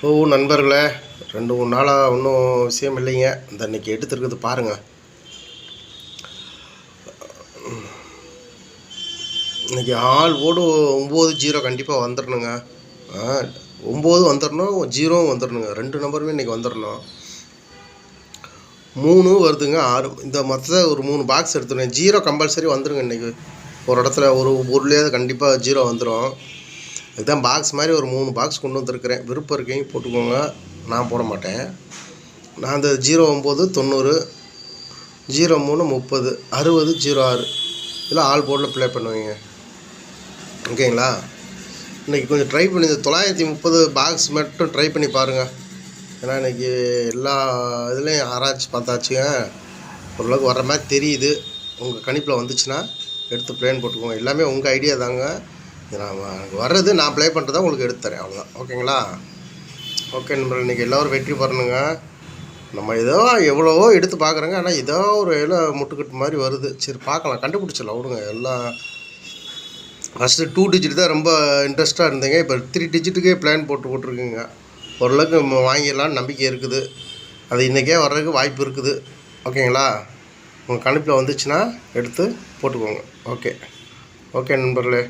ஓ நண்பர்களே, 2-3 நாளாக ஒன்றும் விஷயம் இல்லைங்க. இந்த இன்றைக்கி எடுத்துருக்குது பாருங்கள். இன்றைக்கி ஆல் ஓடு 9-0 கண்டிப்பாக வந்துடணுங்க. 9 வந்துடணும், 0 வந்துடணுங்க. 2 நம்பருமே இன்றைக்கி வந்துடணும். 3 வருதுங்க, 6 இந்த மொத்தத்தில் ஒரு 3 பாக்ஸ் எடுத்துருங்க. 0 கம்பல்சரி வந்துடுங்க. இன்றைக்கி ஒரு இடத்துல ஒரு ஊர்லேயாவது கண்டிப்பாக 0 வந்துடும். இதுதான் பாக்ஸ் மாதிரி ஒரு 3 பாக்ஸ் கொண்டு வந்திருக்கிறேன். விருப்பம் இருக்கீங்க போட்டுக்கோங்க, நான் போட மாட்டேன். நான் அந்த 09 90 03 30 60 06 இதெல்லாம் ஆல் போர்டில் ப்ளே பண்ணுவீங்க. ஓகேங்களா? இன்றைக்கி கொஞ்சம் ட்ரை பண்ணி இந்த 930 பாக்ஸ் மட்டும் ட்ரை பண்ணி பாருங்கள். ஏன்னா இன்றைக்கி எல்லா இதுலேயும் ஆராய்ச்சி பார்த்தாச்சுங்க. ஓரளவுக்கு வர்ற மாதிரி தெரியுது. உங்கள் கணிப்பில் வந்துச்சுன்னா எடுத்து ப்ளேன் போட்டுக்கோங்க. எல்லாமே உங்கள் ஐடியா தாங்க. நான் வர்றது நான் ப்ளே பண்ணுறதா உங்களுக்கு எடுத்து தரேன், அவ்வளோதான். ஓகேங்களா? ஓகே நண்பர்கள், இன்றைக்கி எல்லோரும் வெற்றி பெறணுங்க. நம்ம எவ்வளவோ எடுத்து பார்க்குறோங்க. ஆனால் ஏதோ ஒரு முட்டுக்கட்டு மாதிரி வருது. சரி பார்க்கலாம், கண்டுபிடிச்சிடலாம் விடுங்க. எல்லாம் ஃபஸ்ட்டு 2 டிஜிட் தான் ரொம்ப இன்ட்ரெஸ்ட்டாக இருந்தீங்க. இப்போ 3 டிஜிட்டுக்கே பிளான் போட்டுருக்குங்க. ஓரளவுக்கு வாங்கிடலான்னு நம்பிக்கை இருக்குது. அது இன்றைக்கே வர்றதுக்கு வாய்ப்பு இருக்குது. ஓகேங்களா? உங்கள் கணிப்பில் வந்துச்சுன்னா எடுத்து போட்டுக்கோங்க. ஓகே நண்பர்களே.